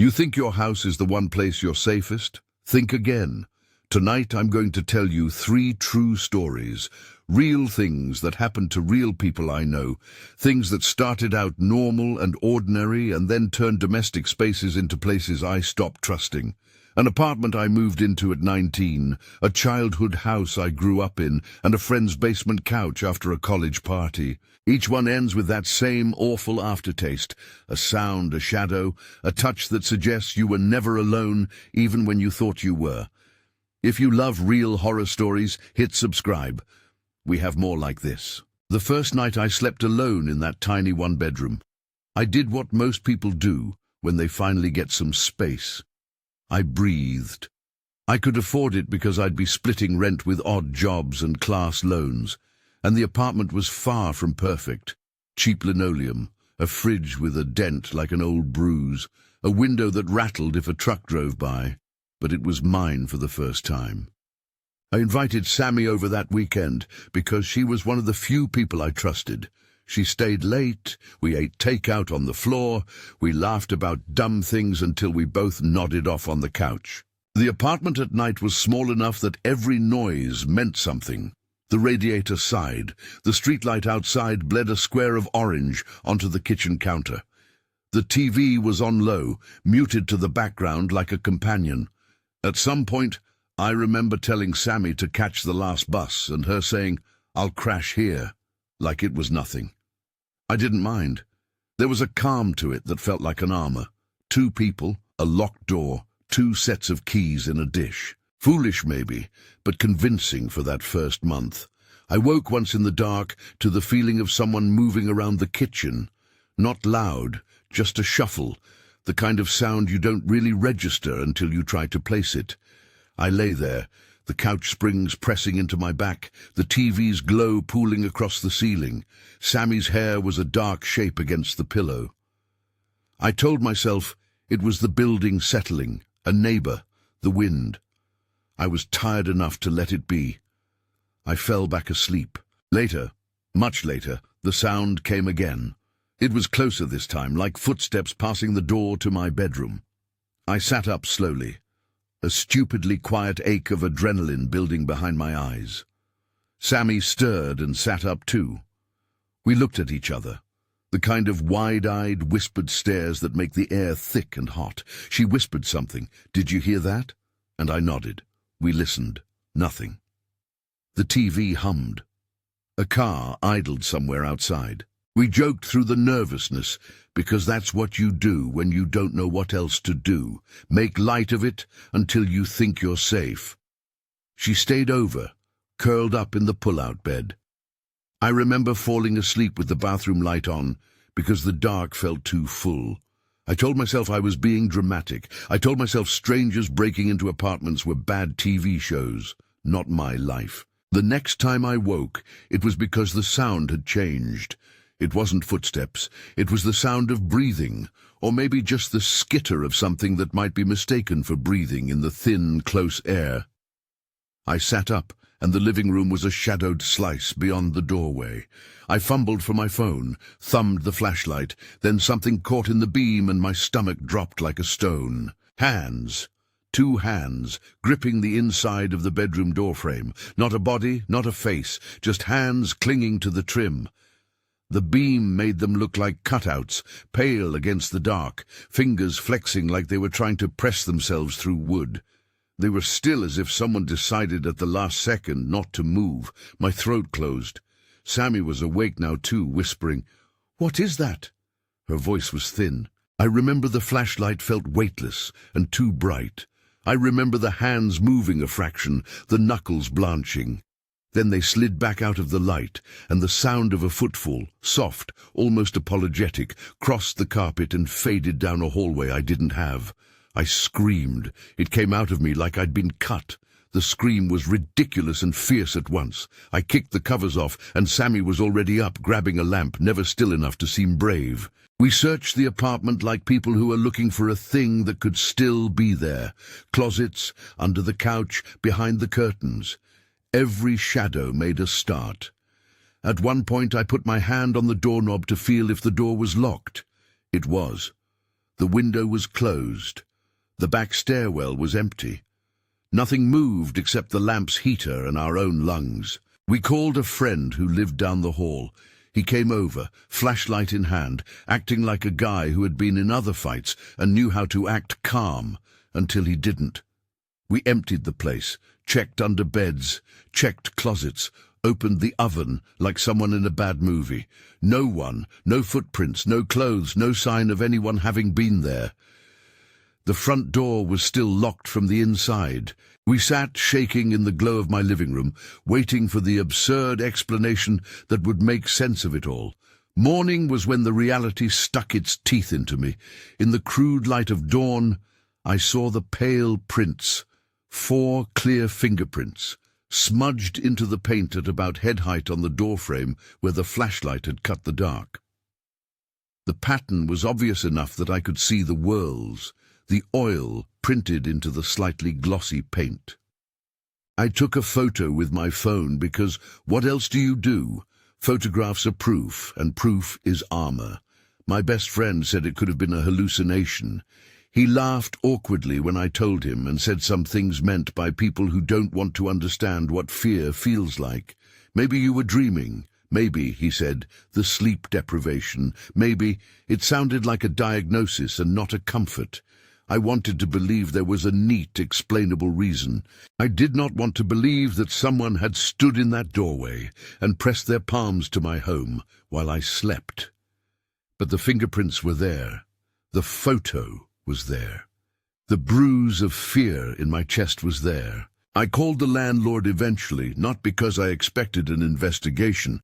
You think your house is the one place you're safest? Think again. Tonight I'm going to tell you 3 true stories, real things that happened to real people I know, things that started out normal and ordinary and then turned domestic spaces into places I stopped trusting. An apartment I moved into at 19, a childhood house I grew up in, and a friend's basement couch after a college party. Each one ends with that same awful aftertaste, a sound, a shadow, a touch that suggests you were never alone, even when you thought you were. If you love real horror stories, hit subscribe. We have more like this. The first night I slept alone in that tiny one-bedroom. I did what most people do when they finally get some space. I breathed. I could afford it because I'd be splitting rent with odd jobs and class loans, and the apartment was far from perfect. Cheap linoleum, a fridge with a dent like an old bruise, a window that rattled if a truck drove by, but it was mine for the first time. I invited Sammy over that weekend because she was one of the few people I trusted. She stayed late, we ate takeout on the floor, we laughed about dumb things until we both nodded off on the couch. The apartment at night was small enough that every noise meant something. The radiator sighed, the streetlight outside bled a square of orange onto the kitchen counter. The TV was on low, muted to the background like a companion. At some point, I remember telling Sammy to catch the last bus and her saying, "I'll crash here," like it was nothing. I didn't mind. There was a calm to it that felt like an armor. 2 people, a locked door, 2 sets of keys in a dish. Foolish maybe, but convincing for that first month. I woke once in the dark to the feeling of someone moving around the kitchen. Not loud, just a shuffle, the kind of sound you don't really register until you try to place it. I lay there, the couch springs pressing into my back, the TV's glow pooling across the ceiling. Sammy's hair was a dark shape against the pillow. I told myself it was the building settling, a neighbor, the wind. I was tired enough to let it be. I fell back asleep. Later, much later, the sound came again. It was closer this time, like footsteps passing the door to my bedroom. I sat up slowly, a stupidly quiet ache of adrenaline building behind my eyes. Sammy stirred and sat up too. We looked at each other, the kind of wide-eyed, whispered stares that make the air thick and hot. She whispered something. "Did you hear that?" And I nodded. We listened. Nothing. The TV hummed. A car idled somewhere outside. We joked through the nervousness, because that's what you do when you don't know what else to do. Make light of it until you think you're safe. She stayed over, curled up in the pull-out bed. I remember falling asleep with the bathroom light on, because the dark felt too full. I told myself I was being dramatic. I told myself strangers breaking into apartments were bad TV shows, not my life. The next time I woke, it was because the sound had changed. It wasn't footsteps, it was the sound of breathing, or maybe just the skitter of something that might be mistaken for breathing in the thin, close air. I sat up, and the living room was a shadowed slice beyond the doorway. I fumbled for my phone, thumbed the flashlight, then something caught in the beam and my stomach dropped like a stone. Hands. 2 hands, gripping the inside of the bedroom doorframe. Not a body, not a face, just hands clinging to the trim. The beam made them look like cutouts, pale against the dark, fingers flexing like they were trying to press themselves through wood. They were still as if someone decided at the last second not to move. My throat closed. Sammy was awake now too, whispering, "What is that?" Her voice was thin. I remember the flashlight felt weightless and too bright. I remember the hands moving a fraction, the knuckles blanching. Then they slid back out of the light, and the sound of a footfall, soft, almost apologetic, crossed the carpet and faded down a hallway I didn't have. I screamed. It came out of me like I'd been cut. The scream was ridiculous and fierce at once. I kicked the covers off, and Sammy was already up, grabbing a lamp, never still enough to seem brave. We searched the apartment like people who are looking for a thing that could still be there. Closets, under the couch, behind the curtains. Every shadow made a start. At one point I put my hand on the doorknob to feel if the door was locked. It was. The window was closed. The back stairwell was empty. Nothing moved except the lamp's heater and our own lungs. We called a friend who lived down the hall. He came over, flashlight in hand, acting like a guy who had been in other fights and knew how to act calm, until he didn't. We emptied the place, checked under beds, checked closets, opened the oven like someone in a bad movie. No one, no footprints, no clothes, no sign of anyone having been there. The front door was still locked from the inside. We sat shaking in the glow of my living room, waiting for the absurd explanation that would make sense of it all. Morning was when the reality stuck its teeth into me. In the crude light of dawn, I saw the pale prints, 4 clear fingerprints, smudged into the paint at about head height on the doorframe where the flashlight had cut the dark. The pattern was obvious enough that I could see the whorls, the oil printed into the slightly glossy paint. I took a photo with my phone because what else do you do? Photographs are proof, and proof is armor. My best friend said it could have been a hallucination. He laughed awkwardly when I told him and said some things meant by people who don't want to understand what fear feels like. Maybe you were dreaming. Maybe, he said, the sleep deprivation. Maybe it sounded like a diagnosis and not a comfort. I wanted to believe there was a neat, explainable reason. I did not want to believe that someone had stood in that doorway and pressed their palms to my home while I slept. But the fingerprints were there. The photo was there. The bruise of fear in my chest was there. I called the landlord eventually, not because I expected an investigation.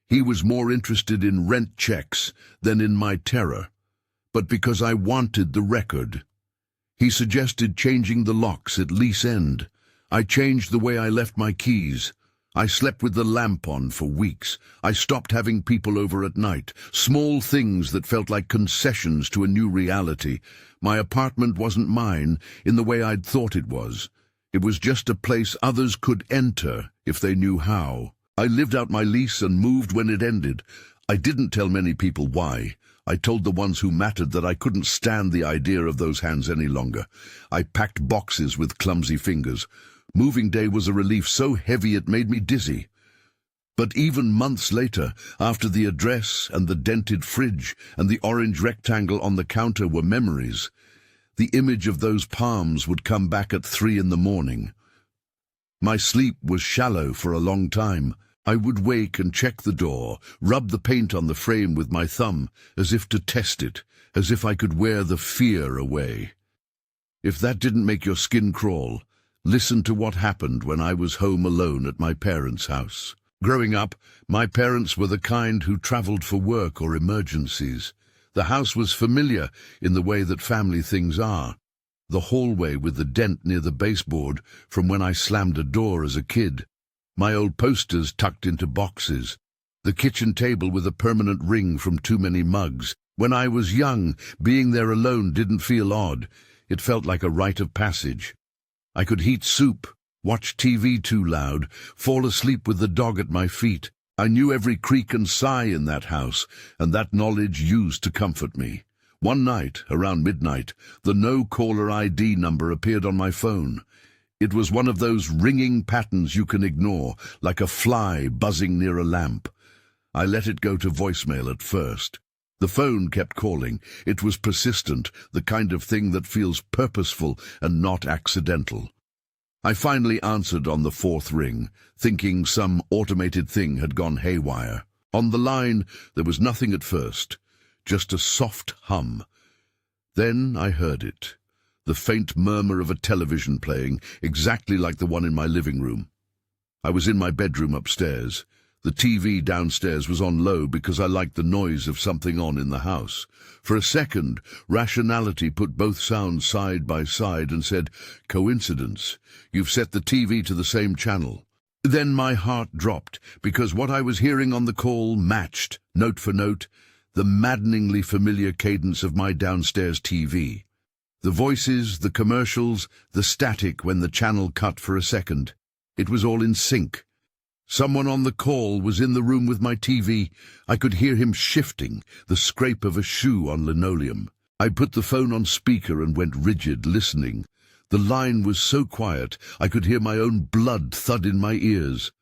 He was more interested in rent checks than in my terror, but because I wanted the record. He suggested changing the locks at lease end. I changed the way I left my keys. I slept with the lamp on for weeks. I stopped having people over at night. Small things that felt like concessions to a new reality. My apartment wasn't mine in the way I'd thought it was. It was just a place others could enter if they knew how. I lived out my lease and moved when it ended. I didn't tell many people why. I told the ones who mattered that I couldn't stand the idea of those hands any longer. I packed boxes with clumsy fingers. Moving day was a relief so heavy it made me dizzy. But even months later, after the address and the dented fridge and the orange rectangle on the counter were memories, the image of those palms would come back at 3 in the morning. My sleep was shallow for a long time. I would wake and check the door, rub the paint on the frame with my thumb, as if to test it, as if I could wear the fear away. If that didn't make your skin crawl, listen to what happened when I was home alone at my parents' house. Growing up, my parents were the kind who traveled for work or emergencies. The house was familiar in the way that family things are. The hallway with the dent near the baseboard from when I slammed a door as a kid. My old posters tucked into boxes. The kitchen table with a permanent ring from too many mugs. When I was young, being there alone didn't feel odd. It felt like a rite of passage. I could heat soup, watch TV too loud, fall asleep with the dog at my feet. I knew every creak and sigh in that house, and that knowledge used to comfort me. One night, around midnight, the no-caller ID number appeared on my phone. It was one of those ringing patterns you can ignore, like a fly buzzing near a lamp. I let it go to voicemail at first. The phone kept calling. It was persistent, the kind of thing that feels purposeful and not accidental. I finally answered on the 4th ring, thinking some automated thing had gone haywire. On the line, there was nothing at first, just a soft hum. Then I heard it. The faint murmur of a television playing, exactly like the one in my living room. I was in my bedroom upstairs. The TV downstairs was on low because I liked the noise of something on in the house. For a second, rationality put both sounds side by side and said, "Coincidence. You've set the TV to the same channel." Then my heart dropped, because what I was hearing on the call matched, note for note, the maddeningly familiar cadence of my downstairs TV. The voices, the commercials, the static when the channel cut for a second. It was all in sync. Someone on the call was in the room with my TV. I could hear him shifting, the scrape of a shoe on linoleum. I put the phone on speaker and went rigid, listening. The line was so quiet I could hear my own blood thud in my ears.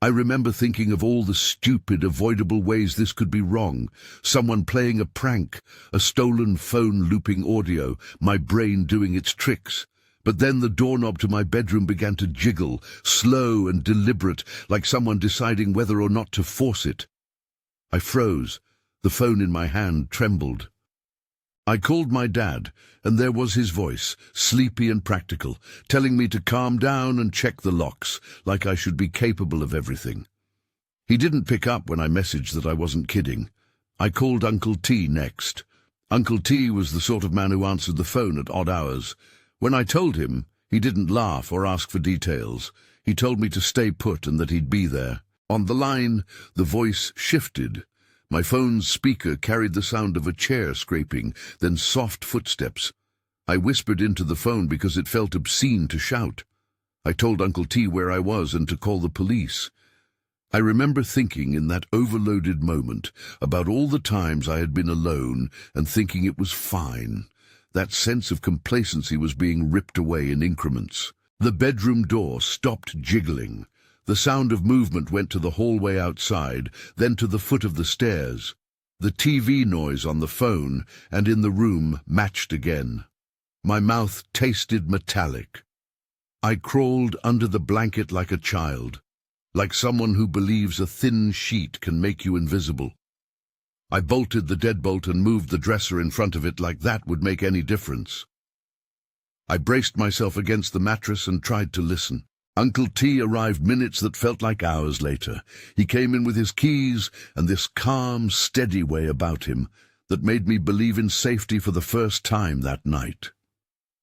I remember thinking of all the stupid, avoidable ways this could be wrong. Someone playing a prank, a stolen phone looping audio, my brain doing its tricks. But then the doorknob to my bedroom began to jiggle, slow and deliberate, like someone deciding whether or not to force it. I froze. The phone in my hand trembled. I called my dad, and there was his voice, sleepy and practical, telling me to calm down and check the locks, like I should be capable of everything. He didn't pick up when I messaged that I wasn't kidding. I called Uncle T next. Uncle T was the sort of man who answered the phone at odd hours. When I told him, he didn't laugh or ask for details. He told me to stay put and that he'd be there. On the line, the voice shifted. My phone's speaker carried the sound of a chair scraping, then soft footsteps. I whispered into the phone because it felt obscene to shout. I told Uncle T where I was and to call the police. I remember thinking in that overloaded moment about all the times I had been alone and thinking it was fine. That sense of complacency was being ripped away in increments. The bedroom door stopped jiggling. The sound of movement went to the hallway outside, then to the foot of the stairs. The TV noise on the phone and in the room matched again. My mouth tasted metallic. I crawled under the blanket like a child, like someone who believes a thin sheet can make you invisible. I bolted the deadbolt and moved the dresser in front of it like that would make any difference. I braced myself against the mattress and tried to listen. Uncle T arrived minutes that felt like hours later. He came in with his keys and this calm, steady way about him that made me believe in safety for the first time that night.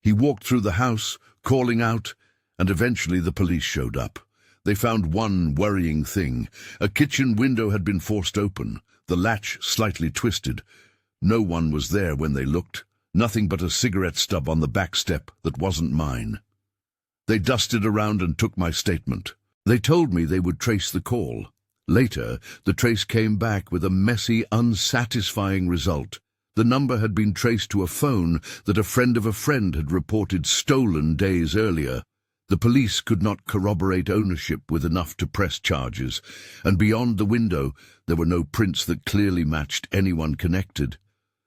He walked through the house, calling out, and eventually the police showed up. They found one worrying thing. A kitchen window had been forced open, the latch slightly twisted. No one was there when they looked, nothing but a cigarette stub on the back step that wasn't mine. They dusted around and took my statement. They told me they would trace the call. Later, the trace came back with a messy, unsatisfying result. The number had been traced to a phone that a friend of a friend had reported stolen days earlier. The police could not corroborate ownership with enough to press charges, and beyond the window there were no prints that clearly matched anyone connected.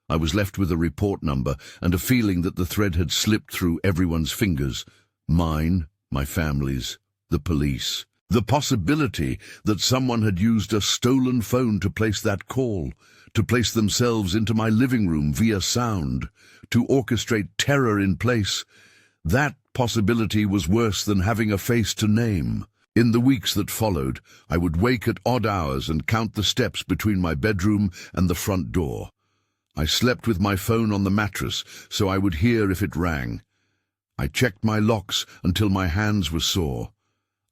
I was left with a report number and a feeling that the thread had slipped through everyone's fingers. Mine, my family's, the police. The possibility that someone had used a stolen phone to place that call, to place themselves into my living room via sound, to orchestrate terror in place, that possibility was worse than having a face to name. In the weeks that followed, I would wake at odd hours and count the steps between my bedroom and the front door. I slept with my phone on the mattress so I would hear if it rang. I checked my locks until my hands were sore.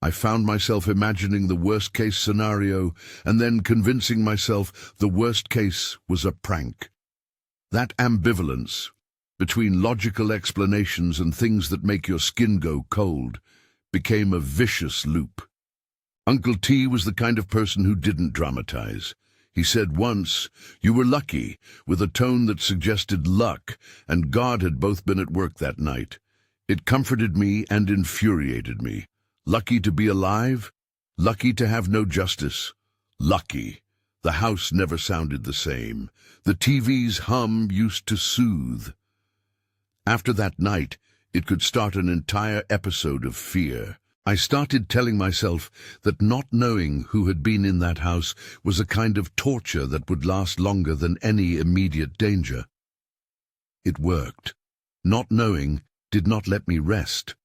I found myself imagining the worst-case scenario and then convincing myself the worst case was a prank. That ambivalence between logical explanations and things that make your skin go cold became a vicious loop. Uncle T was the kind of person who didn't dramatize. He said once, "You were lucky," with a tone that suggested luck, and God had both been at work that night. It comforted me and infuriated me. Lucky to be alive? Lucky to have no justice? Lucky. The house never sounded the same. The TV's hum used to soothe. After that night, it could start an entire episode of fear. I started telling myself that not knowing who had been in that house was a kind of torture that would last longer than any immediate danger. It worked. Not knowing did not let me rest.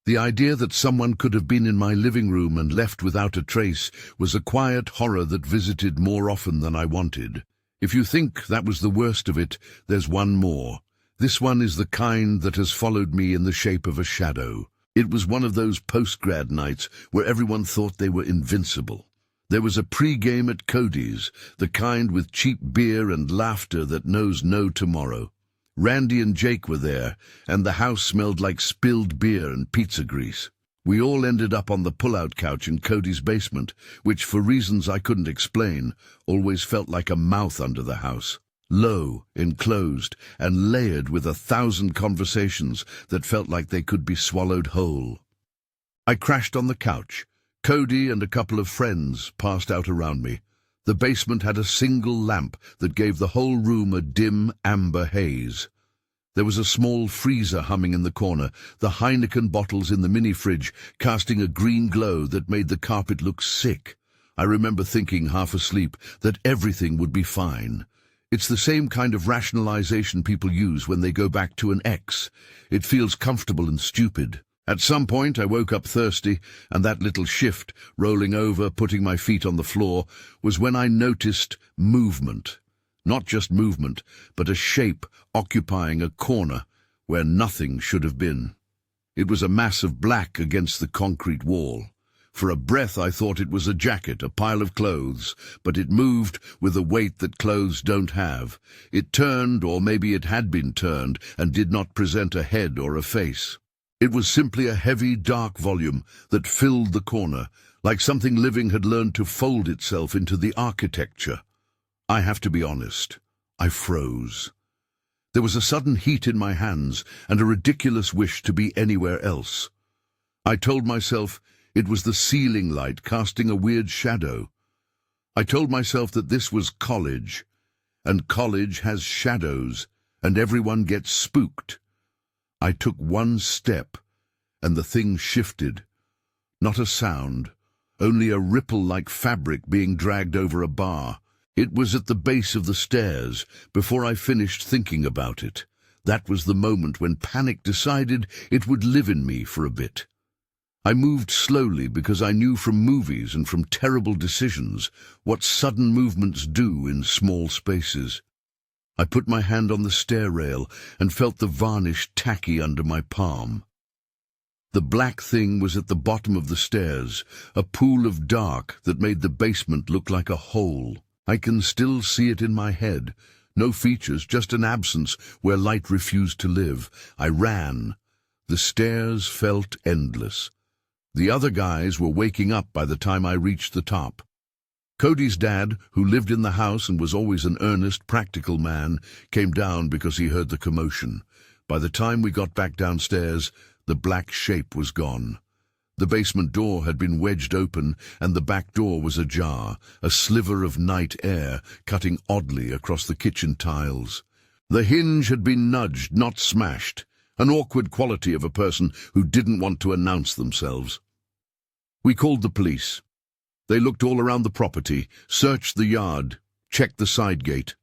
The idea that someone could have been in my living room and left without a trace was a quiet horror that visited more often than I wanted. If you think that was the worst of it, there's one more. This one is the kind that has followed me in the shape of a shadow. It was one of those post-grad nights where everyone thought they were invincible. There was a pre-game at Cody's, the kind with cheap beer and laughter that knows no tomorrow. Randy and Jake were there, and the house smelled like spilled beer and pizza grease. We all ended up on the pull-out couch in Cody's basement, which, for reasons I couldn't explain, always felt like a mouth under the house. low, enclosed, and layered with 1,000 conversations that felt like they could be swallowed whole. I crashed on the couch. Cody and a couple of friends passed out around me. The basement had a single lamp that gave the whole room a dim amber haze. There was a small freezer humming in the corner, the Heineken bottles in the mini-fridge casting a green glow that made the carpet look sick. I remember thinking, half asleep, that everything would be fine. It's the same kind of rationalization people use when they go back to an ex. It feels comfortable and stupid. At some point I woke up thirsty, and that little shift, rolling over, putting my feet on the floor, was when I noticed movement. Not just movement, but a shape occupying a corner where nothing should have been. It was a mass of black against the concrete wall. For a breath I thought it was a jacket, a pile of clothes, but it moved with a weight that clothes don't have. It turned, or maybe it had been turned, and did not present a head or a face. It was simply a heavy, dark volume that filled the corner, like something living had learned to fold itself into the architecture. I have to be honest, I froze. There was a sudden heat in my hands and a ridiculous wish to be anywhere else. I told myself it was the ceiling light casting a weird shadow. I told myself that this was college, and college has shadows, and everyone gets spooked. I took one step, and the thing shifted. Not a sound, only a ripple like fabric being dragged over a bar. It was at the base of the stairs, before I finished thinking about it. That was the moment when panic decided it would live in me for a bit. I moved slowly because I knew from movies and from terrible decisions what sudden movements do in small spaces. I put my hand on the stair rail and felt the varnish tacky under my palm. The black thing was at the bottom of the stairs, a pool of dark that made the basement look like a hole. I can still see it in my head. No features, just an absence where light refused to live. I ran. The stairs felt endless. The other guys were waking up by the time I reached the top. Cody's dad, who lived in the house and was always an earnest, practical man, came down because he heard the commotion. By the time we got back downstairs, the black shape was gone. The basement door had been wedged open, and the back door was ajar, a sliver of night air cutting oddly across the kitchen tiles. The hinge had been nudged, not smashed, an awkward quality of a person who didn't want to announce themselves. We called the police. They looked all around the property, searched the yard, checked the side gate.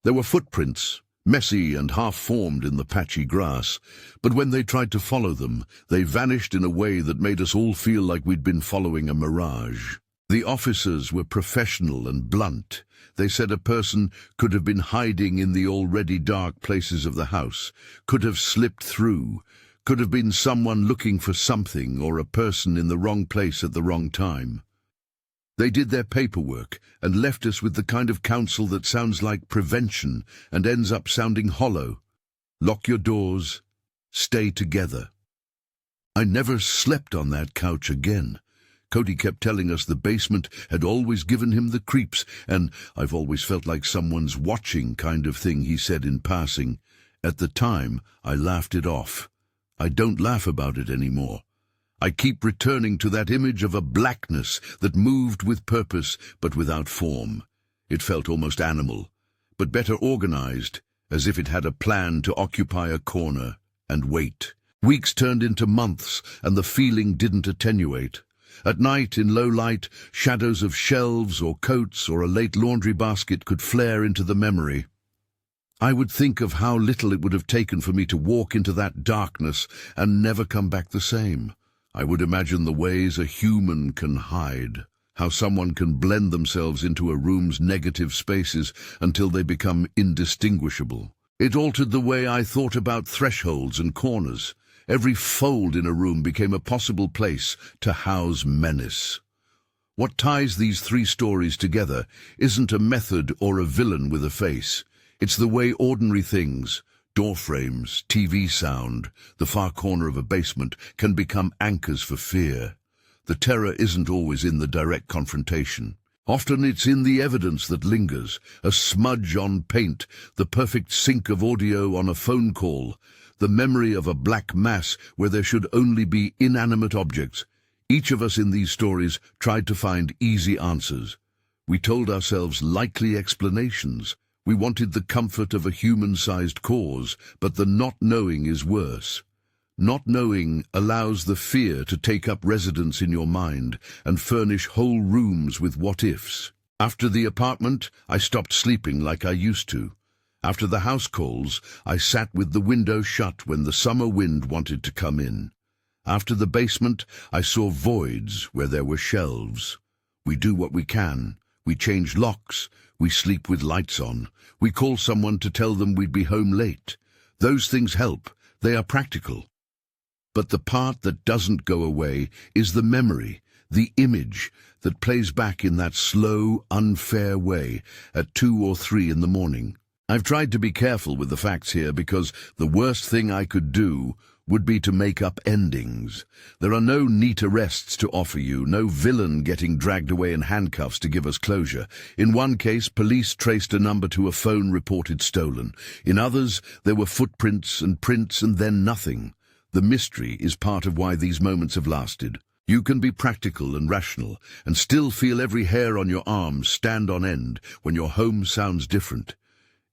There were footprints, messy and half-formed in the patchy grass, but when they tried to follow them, they vanished in a way that made us all feel like we'd been following a mirage. The officers were professional and blunt. They said a person could have been hiding in the already dark places of the house, could have slipped through, could have been someone looking for something or a person in the wrong place at the wrong time. They did their paperwork and left us with the kind of counsel that sounds like prevention and ends up sounding hollow. Lock your doors, stay together. I never slept on that couch again. Cody kept telling us the basement had always given him the creeps, and I've always felt like someone's watching kind of thing, he said in passing. At the time, I laughed it off. I don't laugh about it anymore. I keep returning to that image of a blackness that moved with purpose but without form. It felt almost animal, but better organized, as if it had a plan to occupy a corner and wait. Weeks turned into months, and the feeling didn't attenuate. At night, in low light, shadows of shelves or coats or a late laundry basket could flare into the memory. I would think of how little it would have taken for me to walk into that darkness and never come back the same. I would imagine the ways a human can hide, how someone can blend themselves into a room's negative spaces until they become indistinguishable. It altered the way I thought about thresholds and corners. Every fold in a room became a possible place to house menace. What ties these three stories together isn't a method or a villain with a face. It's the way ordinary things, door frames, TV sound, the far corner of a basement, can become anchors for fear. The terror isn't always in the direct confrontation. Often it's in the evidence that lingers, a smudge on paint, the perfect sync of audio on a phone call, the memory of a black mass where there should only be inanimate objects. Each of us in these stories tried to find easy answers. We told ourselves likely explanations. We wanted the comfort of a human-sized cause, but the not knowing is worse. Not knowing allows the fear to take up residence in your mind and furnish whole rooms with what-ifs. After the apartment, I stopped sleeping like I used to. After the house calls, I sat with the window shut when the summer wind wanted to come in. After the basement, I saw voids where there were shelves. We do what we can. We change locks. We sleep with lights on. We call someone to tell them we'd be home late. Those things help. They are practical. But the part that doesn't go away is the memory, the image that plays back in that slow, unfair way at 2 or 3 in the morning. I've tried to be careful with the facts here because the worst thing I could do would be to make up endings. There are no neat arrests to offer you, no villain getting dragged away in handcuffs to give us closure. In one case, police traced a number to a phone reported stolen. In others, there were footprints and prints and then nothing. The mystery is part of why these moments have lasted. You can be practical and rational and still feel every hair on your arms stand on end when your home sounds different.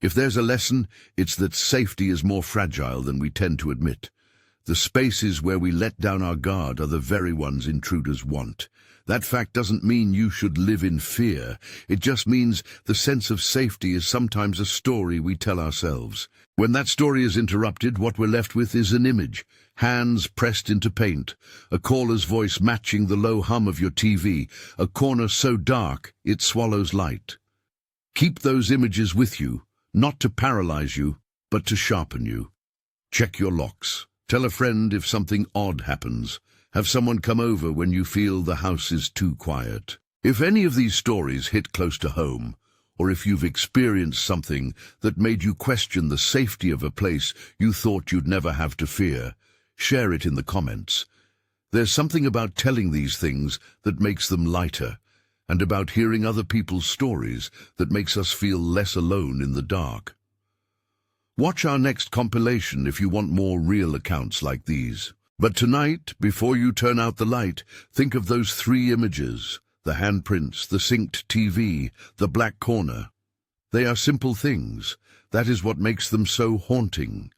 If there's a lesson, it's that safety is more fragile than we tend to admit. The spaces where we let down our guard are the very ones intruders want. That fact doesn't mean you should live in fear. It just means the sense of safety is sometimes a story we tell ourselves. When that story is interrupted, what we're left with is an image, hands pressed into paint, a caller's voice matching the low hum of your TV, a corner so dark it swallows light. Keep those images with you, not to paralyze you, but to sharpen you. Check your locks. Tell a friend if something odd happens. Have someone come over when you feel the house is too quiet. If any of these stories hit close to home, or if you've experienced something that made you question the safety of a place you thought you'd never have to fear, share it in the comments. There's something about telling these things that makes them lighter, and about hearing other people's stories that makes us feel less alone in the dark. Watch our next compilation if you want more real accounts like these. But tonight, before you turn out the light, think of those 3 images, the handprints, the synced TV, the black corner. They are simple things. That is what makes them so haunting.